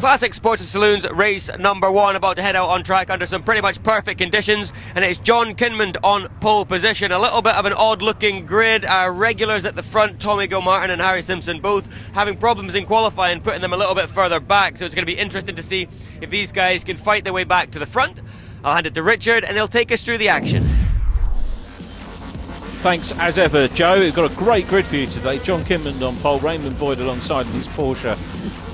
Classic Sports and Saloons race number 1, about to head out on track under some pretty much perfect conditions, and it's John KINMOND on pole position. A little bit of an odd looking grid, regulars at the front, Tommy Gilmartin and Harry Simpson both having problems in qualifying, putting them a little bit further back, so it's going to be interesting to see if these guys can fight their way back to the front. I'll hand it to Richard and he'll take us through the action. Thanks as ever, Joe. We've got a great grid for you today. John KINMOND on pole, Raymond BOYD alongside his Porsche,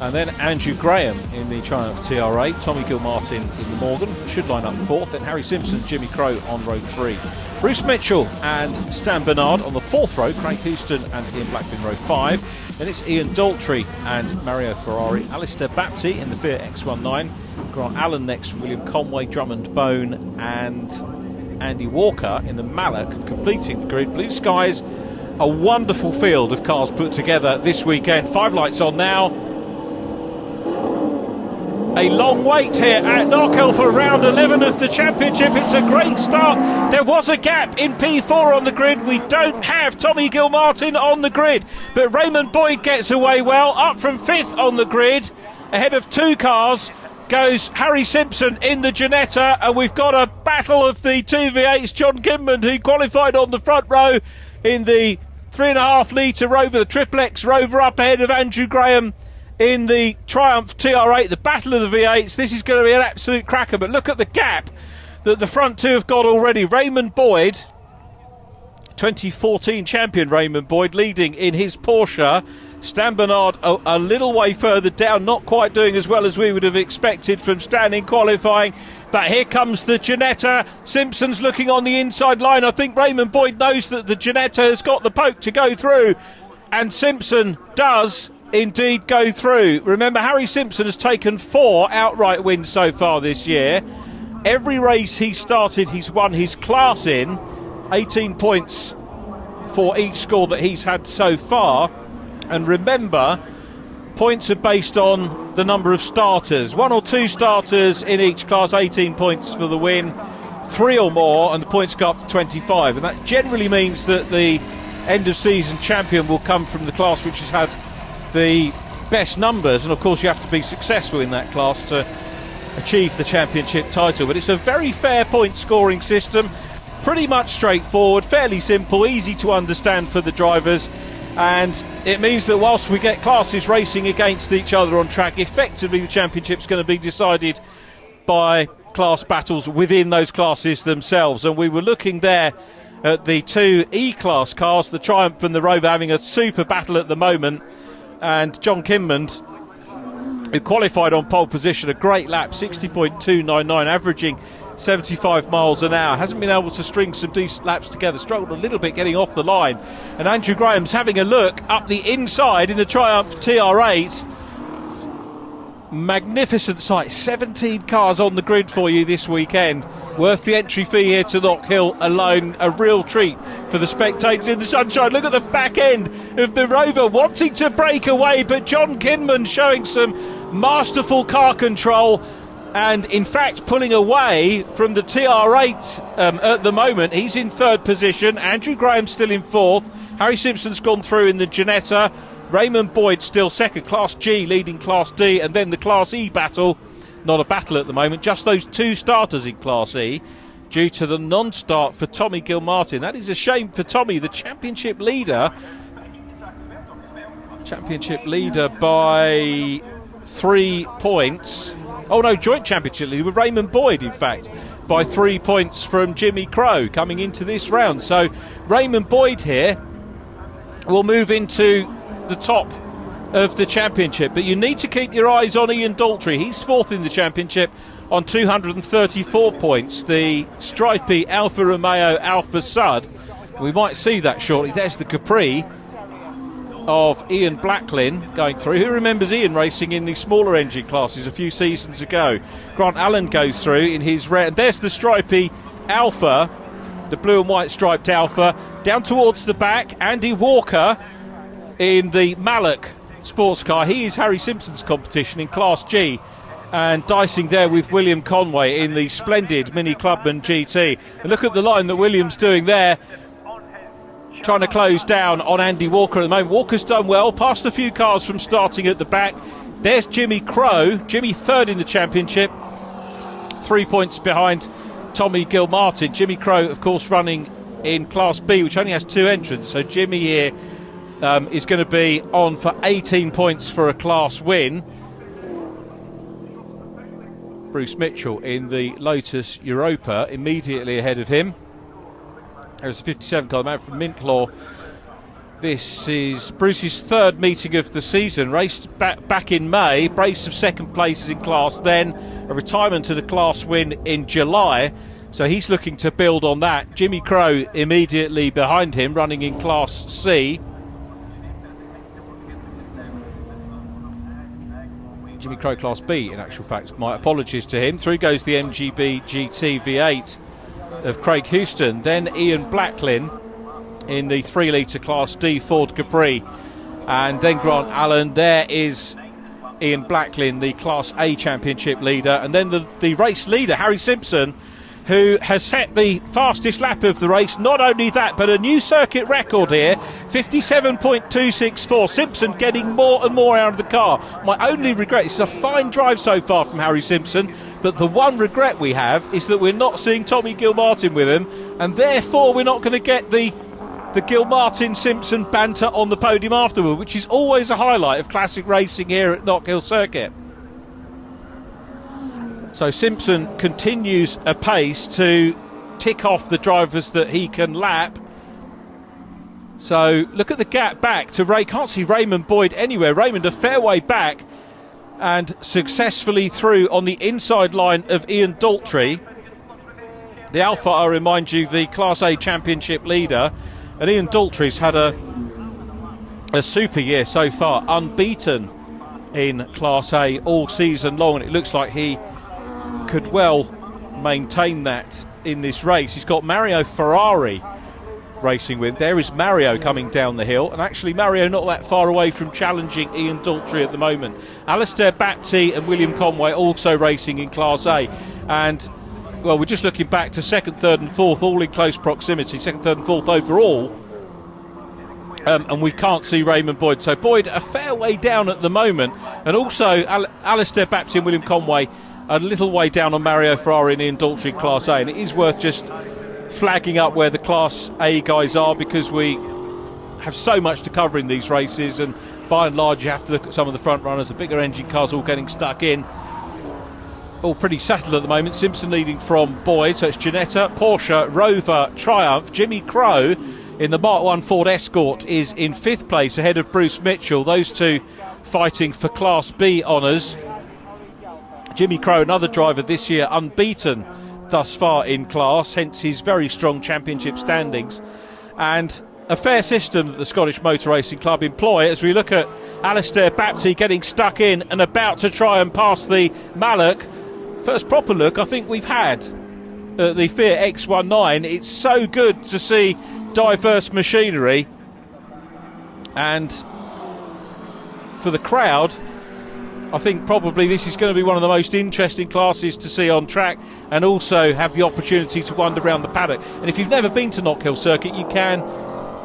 and then Andrew Graham in the Triumph TR8, Tommy Gilmartin in the Morgan should line up 4th, then Harry Simpson, Jimmy Crowe on row 3. Bruce Mitchell and Stan Bernard on the 4th row, Craig Houston and Ian Blackburn row 5. Then it's Ian Daltrey and Mario Ferrari, Alistair Bapty in the Fiat X19, Grant Allen next, William Conway, Drummond BONE and Andy Walker in the Mallock completing the grid. Blue skies, a wonderful field of cars put together this weekend. 5 lights on now. A long wait here at Knockhill for round 11 of the championship. It's a great start. There was a gap in P4 on the grid. We don't have Tommy Gilmartin on the grid, but Raymond BOYD gets away well, up from 5th on the grid, ahead of 2 cars. Goes Harry Simpson in the Ginetta, and we've got a battle of the 2 V8s. John KINMOND, who qualified on the front row in the 3.5 litre Rover, the Triple X Rover, up ahead of Andrew Graham in the Triumph TR8, the battle of the V8s. This is going to be an absolute cracker, but look at the gap that the front 2 have got already. Raymond BOYD, 2014 champion Raymond BOYD, leading in his Porsche. Stan Bernard a little way further down, not quite doing as well as we would have expected from Stan in qualifying. But here comes the Ginetta. Simpson's looking on the inside line. I think Raymond BOYD knows that the Ginetta has got the poke to go through, and Simpson does indeed go through. Remember, Harry Simpson has taken 4 outright wins so far this year. Every race he started, he's won his class in. 18 points for each score that he's had so far. And remember, points are based on the number of starters. 1 or 2 starters in each class, 18 points for the win. 3 or more, and the points go up to 25. And that generally means that the end of season champion will come from the class which has had the best numbers. And of course, you have to be successful in that class to achieve the championship title. But it's a very fair point scoring system. Pretty much straightforward, fairly simple, easy to understand for the drivers. And it means that whilst we get classes racing against each other on track, effectively the championship's going to be decided by class battles within those classes themselves. And we were looking there at the 2 E-class cars, the Triumph and the Rover, having a super battle at the moment. And John KINMOND, who qualified on pole position, a great lap, 60.299, averaging 75 miles an hour, hasn't been able to string some decent laps together, struggled a little bit getting off the line. And Andrew Graham's having a look up the inside in the Triumph TR8. Magnificent sight, 17 cars on the grid for you this weekend, worth the entry fee here to Knockhill alone. A real treat for the spectators in the sunshine. Look at the back end of the Rover wanting to break away, but John KINMOND showing some masterful car control, and in fact pulling away from the TR8 at the moment. He's in 3rd position, Andrew Graham still in 4th, Harry Simpson's gone through in the Ginetta, Raymond BOYD still 2nd, Class G leading Class D, and then the Class E battle. Not a battle at the moment, just those 2 starters in Class E due to the non-start for Tommy Gilmartin. That is a shame for Tommy, the championship leader by 3 points. Oh no, joint championship leader with Raymond BOYD, in fact, by 3 points from Jimmy Crowe coming into this round. So Raymond BOYD here will move into the top of the championship, but you need to keep your eyes on Ian Daltrey. He's 4th in the championship on 234 points, the stripy Alfa Romeo Alfa Sud. We might see that shortly. There's the Capri of Ian Blackburn going through. Who remembers Ian racing in the smaller engine classes a few seasons ago? Grant Allen goes through in his red, and there's the stripy Alfa, the blue and white striped Alfa. Down towards the back, Andy Walker in the Mallock sports car. He is Harry Simpson's competition in Class G, and dicing there with William Conway in the splendid Mini Clubman GT. And look at the line that William's doing there, trying to close down on Andy Walker at the moment. Walker's done well, passed a few cars from starting at the back, There's Jimmy Crow, Jimmy third in the championship, 3 points behind Tommy Gilmartin. Jimmy Crow, of course, running in Class B, which only has 2 entrants. So Jimmy here is going to be on for 18 points for a Class win. Bruce Mitchell in the Lotus Europa immediately ahead of him. There's a 57 car man from Mintlaw. This is Bruce's third meeting of the season. Raced back in May, brace of second places in Class, then a retirement to the Class win in July. So he's looking to build on that. Jimmy Crow immediately behind him, running in Class C. Jimmy Crow Class B, in actual fact. My apologies to him. Through goes the MGB GT V8 of Craig Houston. Then Ian Blacklin in the 3 litre Class D Ford Capri, and then Grant Allen. There is Ian Blacklin, the Class A championship leader, and then the race leader Harry Simpson, who has set the fastest lap of the race. Not only that, but a new circuit record here, 57.264. Simpson getting more and more out of the car. My only regret, this is a fine drive so far from Harry Simpson, but the one regret we have is that we're not seeing Tommy Gilmartin with him, and therefore we're not going to get the Gilmartin-Simpson banter on the podium afterward, which is always a highlight of classic racing here at Knockhill Circuit. So Simpson continues apace to tick off the drivers that he can lap. So look at the gap back to Ray. Can't see Raymond Boyd anywhere. Raymond a fair way back and successfully through on the inside line of Ian Daltrey. The Alpha, I remind you, the Class A championship leader. And Ian Daltrey's had a super year so far, unbeaten in Class A all season long, and it looks like he could well maintain that in this race. He's got Mario Ferrari racing with. There is Mario coming down the hill, and actually Mario not that far away from challenging Ian Daltrey at the moment. Alistair Bapty and William Conway also racing in Class A, and well, we're just looking back to 2nd, 3rd and 4th, all in close proximity, 2nd, 3rd and 4th overall. And we can't see Raymond Boyd. So Boyd a fair way down at the moment. And also Alistair Bapty and William Conway a little way down on Mario Ferrari and Ian Daltrey in Class A. And it is worth just flagging up where the Class A guys are, because we have so much to cover in these races. And by and large, you have to look at some of the front runners. The bigger engine cars all getting stuck in. All pretty settled at the moment. Simpson leading from Boyd, so it's Ginetta, Porsche, Rover, Triumph. Jimmy Crow in the Mark 1 Ford Escort is in 5th place ahead of Bruce Mitchell. Those two fighting for Class B honours. Jimmy Crow, another driver this year, unbeaten thus far in class, hence his very strong championship standings. And a fair system that the Scottish Motor Racing Club employ, as we look at Alistair Bapty getting stuck in and about to try and pass the Malloch. First proper look I think we've had at the Fiat X19. It's so good to see diverse machinery, and for the crowd I think probably this is going to be one of the most interesting classes to see on track, and also have the opportunity to wander around the paddock. And if you've never been to Knockhill Circuit, you can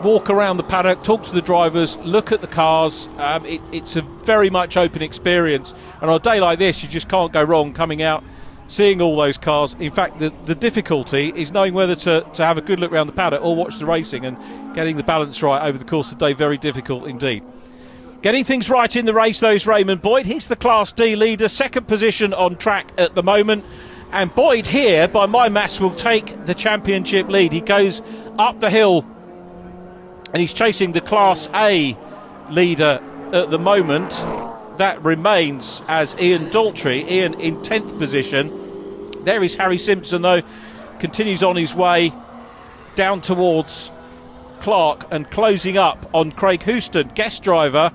walk around the paddock, talk to the drivers, look at the cars. It's a very much open experience, and on a day like this you just can't go wrong coming out, seeing all those cars. In fact, the difficulty is knowing whether to have a good look around the paddock or watch the racing, and getting the balance right over the course of the day, very difficult indeed. Getting things right in the race though is Raymond Boyd. He's the Class D leader, 2nd position on track at the moment, and Boyd here by my maths will take the championship lead. He goes up the hill and he's chasing the Class A leader at the moment. That remains as Ian Daltrey. Ian in 10th position. There is Harry Simpson though, continues on his way down towards Clark and closing up on Craig Houston, guest driver.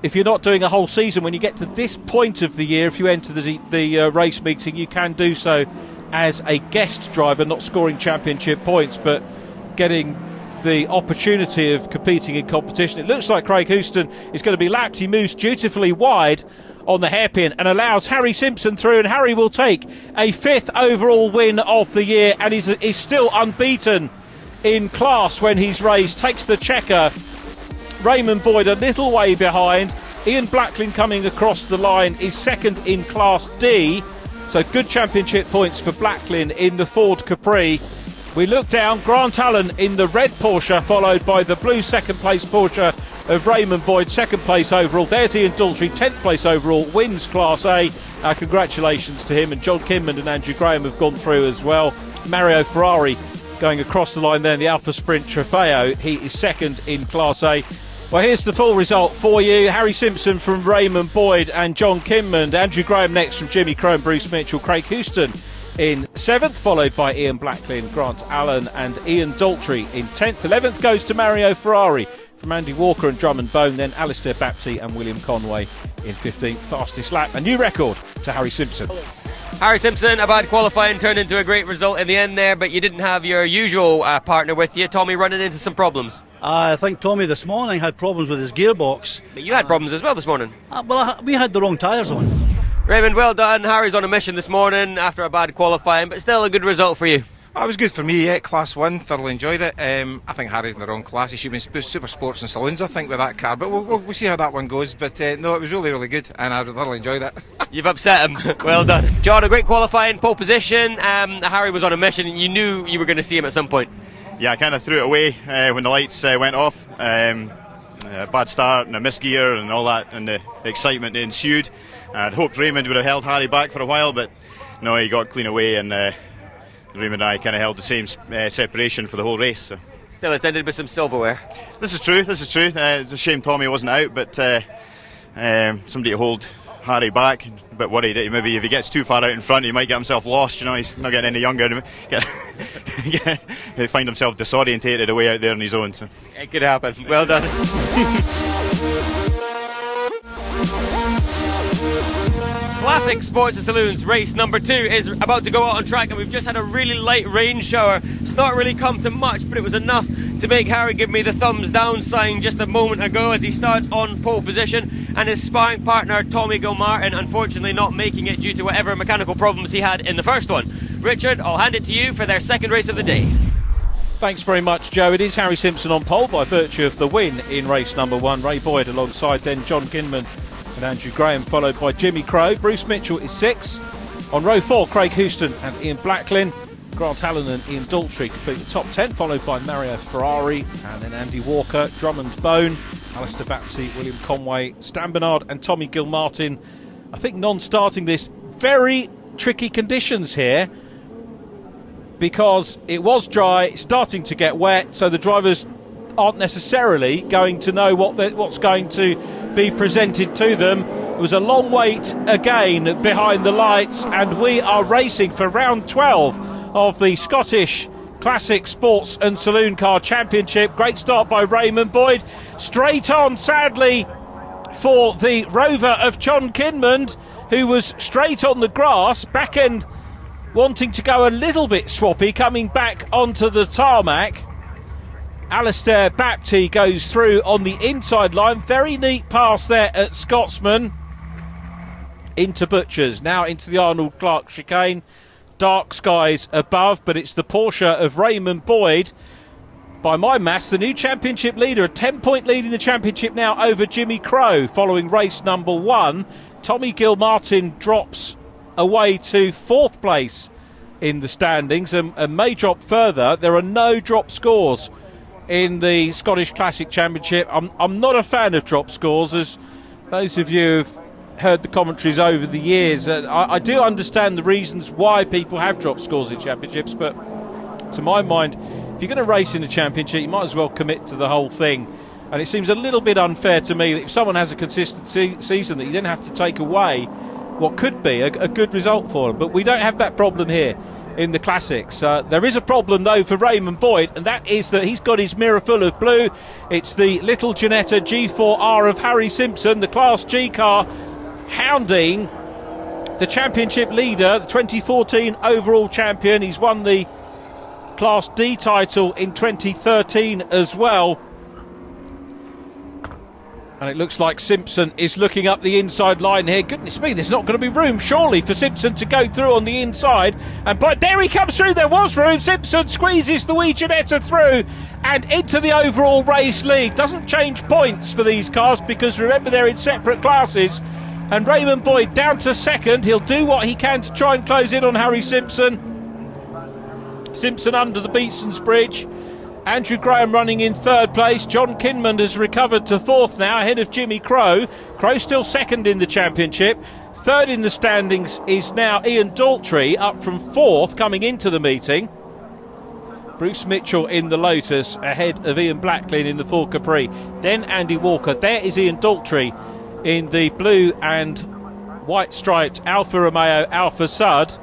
If you're not doing a whole season, when you get to this point of the year, if you enter the race meeting, you can do so as a guest driver, not scoring championship points, but getting the opportunity of competing in competition. It looks like Craig Houston is going to be lapped. He moves dutifully wide on the hairpin and allows Harry Simpson through, and Harry will take a 5th overall win of the year, and is still unbeaten in class when he's raced. Takes the checker. Raymond Boyd a little way behind. Ian Blacklin coming across the line is second in Class D. So good championship points for Blacklin in the Ford Capri. We look down, Grant Allen in the red Porsche, followed by the blue second place Porsche of Raymond Boyd, second place overall. There's Ian Daltrey, 10th place overall, wins Class A. Congratulations to him, and John Kinmond and Andrew Graham have gone through as well. Mario Ferrari going across the line there in the Alpha Sprint Trofeo. He is second in Class A. Well, here's the full result for you. Harry Simpson from Raymond Boyd and John Kinmond. Andrew Graham next from Jimmy Crowe and Bruce Mitchell. Craig Houston in 7th, followed by Ian Blacklin, Grant Allen and Ian Daltrey in 10th. 11th goes to Mario Ferrari from Andy Walker and Drummond BONE. Then Alistair Bapty and William Conway in 15th. Fastest lap. A new record to Harry Simpson. Harry Simpson, a bad qualifying turned into a great result in the end there, but you didn't have your usual partner with you. Tommy running into some problems. I think Tommy this morning had problems with his gearbox. But you had problems as well this morning. We had the wrong tyres on. Raymond, well done. Harry's on a mission this morning after a bad qualifying, but still a good result for you. It was good for me, yeah. Class 1, thoroughly enjoyed it. I think Harry's in the wrong class. He should be in Super Sports and Saloons, I think, with that car. But we'll see how that one goes. But no, it was really, really good, and I thoroughly enjoyed it. You've upset him. Well done. John, a great qualifying, pole position. Harry was on a mission, and you knew you were going to see him at some point. Yeah, I kind of threw it away when the lights went off. A bad start and a missed gear and all that, and the excitement that ensued. I'd hoped Raymond would have held Harry back for a while, but no, he got clean away, and Raymond and I kind of held the same separation for the whole race. So. Still, it's ended with some silverware. This is true. It's a shame Tommy wasn't out, but somebody to hold Harry back. A bit worried that maybe if he gets too far out in front, he might get himself lost. You know, he's not getting any younger. He'll find himself disorientated away out there on his own. So. It could happen. Well done. Classic Sports and Saloons race number 2 is about to go out on track, and we've just had a really light rain shower. It's not really come to much, but it was enough to make Harry give me the thumbs down sign just a moment ago as he starts on pole position, and his sparring partner Tommy Gilmartin unfortunately not making it due to whatever mechanical problems he had in the first one. Richard, I'll hand it to you for their second race of the day. Thanks very much, Joe. It is Harry Simpson on pole by virtue of the win in race number 1. Ray Boyd alongside then John Kinmond and Andrew Graham, followed by Jimmy Crowe. Bruce Mitchell is 6. On row 4, Craig Houston and Ian Blacklin. Grant Allen and Ian Daltrey complete the top 10, followed by Mario Ferrari and then Andy Walker, Drummond BONE, Alistair Bapty, William Conway, Stan Bernard and Tommy Gilmartin. I think non-starting this. Very tricky conditions here because it was dry, starting to get wet, so the drivers aren't necessarily going to know what's going to be presented to them. It was a long wait again behind the lights, and we are racing for round 12 of the Scottish Classic Sports and Saloon Car Championship. Great start by Raymond Boyd. Straight on, sadly, for the Rover of John Kinmond, who was straight on the grass, back end wanting to go a little bit swappy, coming back onto the tarmac. Alistair Bapty goes through on the inside line. Very neat pass there at Scotsman. Into Butchers, now into the Arnold Clark chicane. Dark skies above, but it's the Porsche of Raymond Boyd. By my maths, the new championship leader, a 10-point lead in the championship now over Jimmy Crowe following race number 1. Tommy Gilmartin drops away to 4th place in the standings and may drop further. There are no drop scores in the Scottish Classic Championship. I'm not a fan of drop scores, as those of you who've heard the commentaries over the years. I do understand the reasons why people have drop scores in championships, but to my mind, if you're going to race in a championship, you might as well commit to the whole thing. And it seems a little bit unfair to me that if someone has a consistent season, that you then have to take away what could be a good result for them. But we don't have that problem here in the Classics. There is a problem though for Raymond Boyd, and that is that he's got his mirror full of blue. It's the little Ginetta G4R of Harry Simpson, the Class G car, hounding the championship leader, the 2014 overall champion. He's won the Class D title in 2013 as well. And it looks like Simpson is looking up the inside line here. Goodness me, there's not going to be room, surely, for Simpson to go through on the inside. And but there he comes through. There was room. Simpson squeezes the wee Ginetta through and into the overall race lead. Doesn't change points for these cars because, remember, they're in separate classes. And Raymond Boyd down to second. He'll do what he can to try and close in on Harry Simpson. Simpson under the Beatson's Bridge. Andrew Graham running in third place. John Kinmond has recovered to fourth now, ahead of Jimmy Crowe. Crowe still second in the championship. Third in the standings is now Ian Daltrey, up from fourth coming into the meeting. Bruce Mitchell in the Lotus, ahead of Ian Blacklin in the Ford Capri. Then Andy Walker. There is Ian Daltrey in the blue and white striped Alfa Romeo Alfa Sud.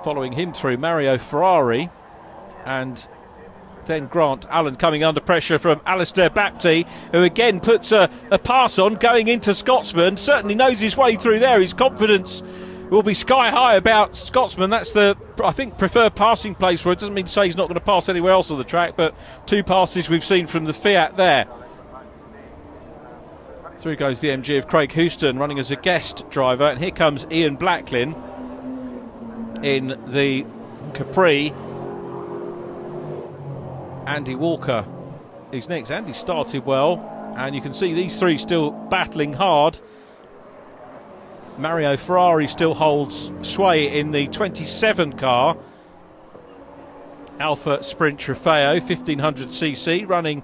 Following him through, Mario Ferrari. And then Grant Allen coming under pressure from Alistair Baptiste, who again puts a pass on going into Scotsman. Certainly knows his way through there. His confidence will be sky high about Scotsman. That's the, I think, preferred passing place for it. Doesn't mean to say he's not going to pass anywhere else on the track, but two passes we've seen from the Fiat there. Through goes the MG of Craig Houston running as a guest driver, and here comes Ian Blacklin in the Capri. Andy Walker is next. Andy started well, and you can see these three still battling hard. Mario Ferrari still holds sway in the 27 car. Alpha Sprint Trofeo 1500cc running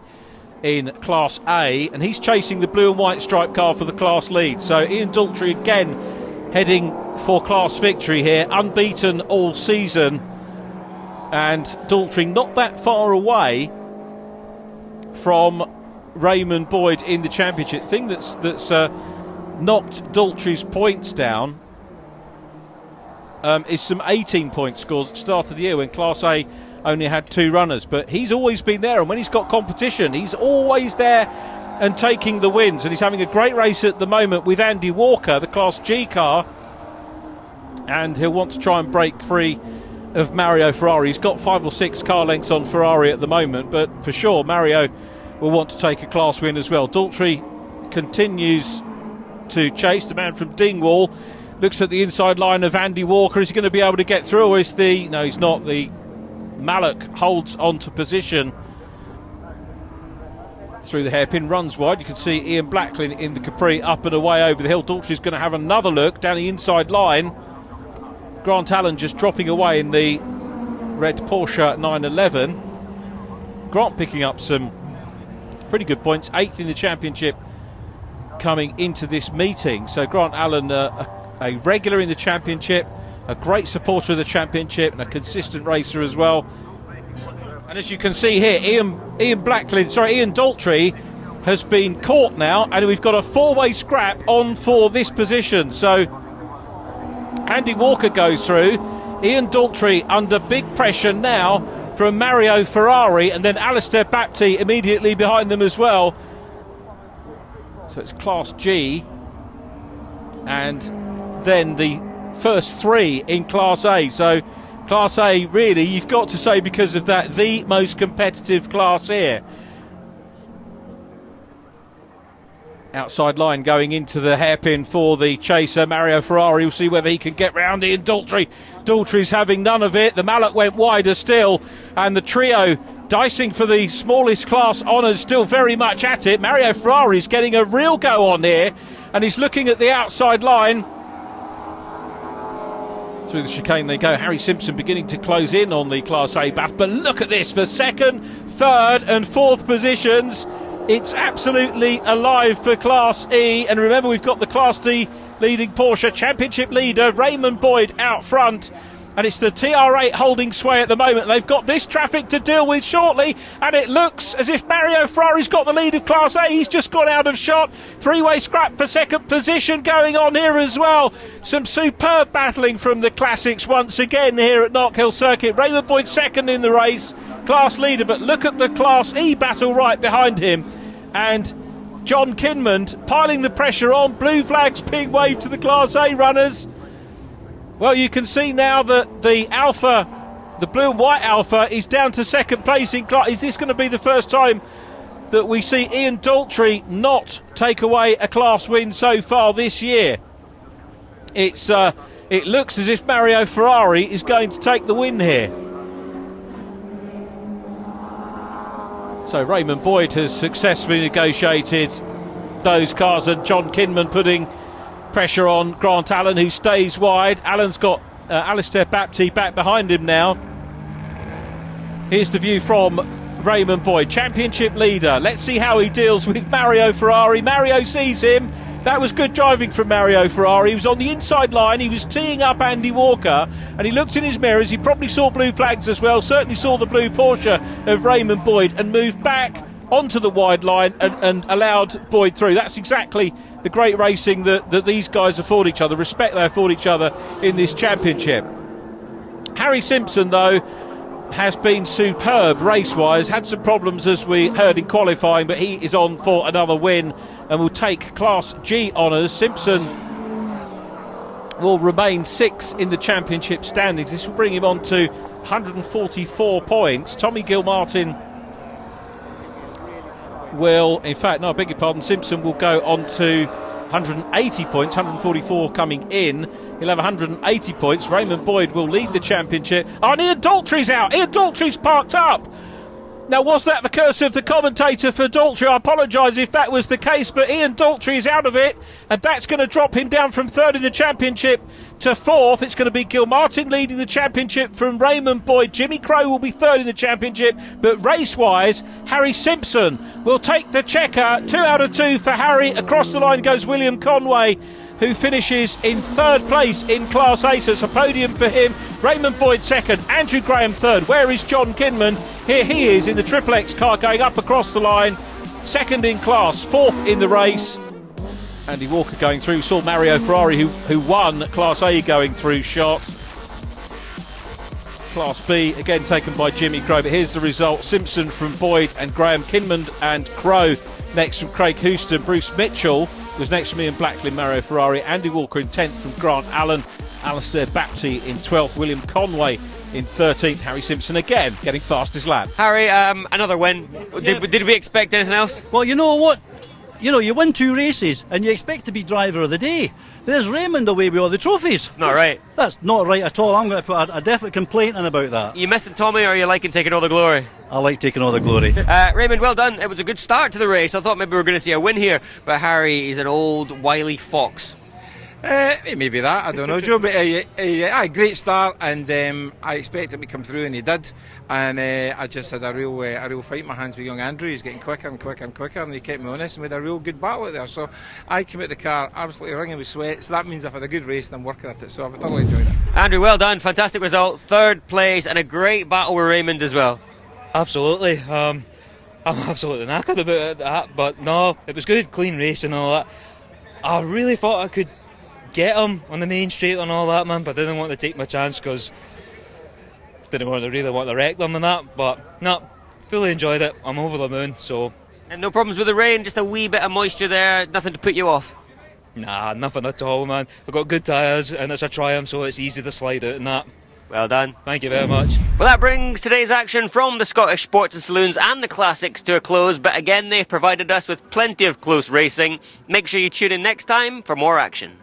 in Class A, and he's chasing the blue and white striped car for the class lead. So Ian Daltrey again heading for class victory here, unbeaten all season. And Daltrey not that far away from Raymond Boyd in the championship. The thing that's knocked Daltrey's points down is some 18-point scores at the start of the year when Class A only had two runners. But he's always been there, and when he's got competition, he's always there and taking the wins. And he's having a great race at the moment with Andy Walker, the Class G car, and he'll want to try and break free of Mario Ferrari. He's got 5 or 6 car lengths on Ferrari at the moment, but for sure Mario will want to take a class win as well. Daltrey continues to chase. The man from Dingwall looks at the inside line of Andy Walker. Is he going to be able to get through, or is the... No, he's not. The Mallock holds on to position through the hairpin, runs wide. You can see Ian Blacklin in the Capri up and away over the hill. Daltrey's going to have another look down the inside line. Grant Allen just dropping away in the red Porsche 911. Grant picking up some pretty good points, 8th in the championship coming into this meeting. So Grant Allen, a regular in the championship, a great supporter of the championship, and a consistent racer as well. And as you can see here, Ian Daltrey has been caught now, and we've got a 4-way scrap on for this position. So Andy Walker goes through. Ian Daltrey under big pressure now from Mario Ferrari, and then Alistair Baptiste immediately behind them as well. So it's Class G, and then the first 3 in Class A. So Class A, really, you've got to say, because of that, the most competitive class here. Outside line going into the hairpin for the chaser. Mario Ferrari will see whether he can get round Ian Daltrey. Daltrey's having none of it. The Mallock went wider still, and the trio dicing for the smallest class honours still very much at it. Mario Ferrari's getting a real go on here, and he's looking at the outside line. Through the chicane they go. Harry Simpson beginning to close in on the Class A battle, but look at this for 2nd, 3rd and 4th positions. It's absolutely alive for Class E, and remember, we've got the Class D leading Porsche championship leader Raymond Boyd out front, and it's the TR8 holding sway at the moment. They've got this traffic to deal with shortly, and it looks as if Mario Ferrari's got the lead of Class A. He's just got out of shot. 3-way scrap for 2nd position going on here as well. Some superb battling from the classics once again here at Knockhill Circuit. Raymond Boyd 2nd in the race, class leader, but look at the Class E battle right behind him, and John Kinmond piling the pressure on. Blue flags being waved to the Class A runners. Well, you can see now that the Alpha, the blue and white Alpha, is down to 2nd place in class. Is this going to be the first time that we see Ian Daltrey not take away a class win so far this year. It looks as if Mario Ferrari is going to take the win here. So Raymond Boyd has successfully negotiated those cars, and John Kinmond putting pressure on Grant Allen, who stays wide. Allen's got Alistair Baptiste back behind him now. Here's the view from Raymond Boyd, championship leader. Let's see how he deals with Mario Ferrari. Mario sees him. That was good driving from Mario Ferrari. He was on the inside line. He was teeing up Andy Walker, and he looked in his mirrors. He probably saw blue flags as well, certainly saw the blue Porsche of Raymond Boyd, and moved back onto the wide line and allowed Boyd through. That's exactly the great racing that these guys afford each other, respect they afford each other in this championship. Harry Simpson, though, has been superb race-wise, had some problems as we heard in qualifying, but he is on for another win and will take Class G honours. Simpson will remain 6th in the championship standings. This will bring him on to 144 points. Tommy Gilmartin will, in fact, no, I beg your pardon, Simpson will go on to 180 points, 144 coming in. He'll have 180 points. Raymond Boyd will lead the championship. Oh, and Ian Daltrey's out. Ian Daltrey's parked up. Now, was that the curse of the commentator for Daltrey? I apologise if that was the case, but Ian Daltrey is out of it, and that's going to drop him down from 3rd in the championship to 4th. It's going to be Gilmartin leading the championship from Raymond Boyd. Jimmy Crowe will be 3rd in the championship, but race-wise, Harry Simpson will take the checker. 2 out of 2 for Harry. Across the line goes William Conway, who finishes in 3rd place in Class A, so it's a podium for him. Raymond Boyd 2nd, Andrew Graham 3rd. Where is John Kinmond? Here he is in the Triple X car going up across the line. 2nd in class, 4th in the race. Andy Walker going through. Saw Mario Ferrari who won Class A going through shot. Class B again taken by Jimmy Crowe, but here's the result. Simpson from Boyd and Graham, Kinmond and Crowe next from Craig Houston. Bruce Mitchell was next from Ian Blacklin, Mario Ferrari. Andy Walker in 10th from Grant Allen. Alistair Baptiste in 12th. William Conway in 13th. Harry Simpson again getting fastest lap. Harry, another win. Yeah. Did we expect anything else? Well, you know what? You win 2 races and you expect to be driver of the day. There's Raymond away with all the trophies. It's not right. That's not right at all. I'm going to put a definite complaint in about that. You missing Tommy, or are you liking taking all the glory? I like taking all the glory. Raymond, well done. It was a good start to the race. I thought maybe we were going to see a win here, but Harry is an old wily fox. It may be that, I don't know, Joe, but great start, and I expected him to come through, and he did. And I just had a real fight in my hands with young Andrew. He's getting quicker and quicker and quicker, and he kept me honest, and we had a real good battle out there. So I came out the car absolutely wringing with sweat, so that means I've had a good race and I'm working at it, so I've thoroughly enjoyed it. Andrew, well done. Fantastic result. 3rd place, and a great battle with Raymond as well. Absolutely. I'm absolutely knackered about that, but no, it was good, clean race and all that. I really thought I could get him on the main straight and all that, man, but I didn't want to take my chance because didn't really want to wreck them and that. But no, fully enjoyed it. I'm over the moon. So, and no problems with the rain, just a wee bit of moisture there, nothing to put you off? Nah, nothing at all, man. I've got good tyres and it's a Triumph, so it's easy to slide out and that. Well done. Thank you very much. Well, that brings today's action from the Scottish Sports and Saloons and the Classics to a close, but again, they've provided us with plenty of close racing. Make sure you tune in next time for more action.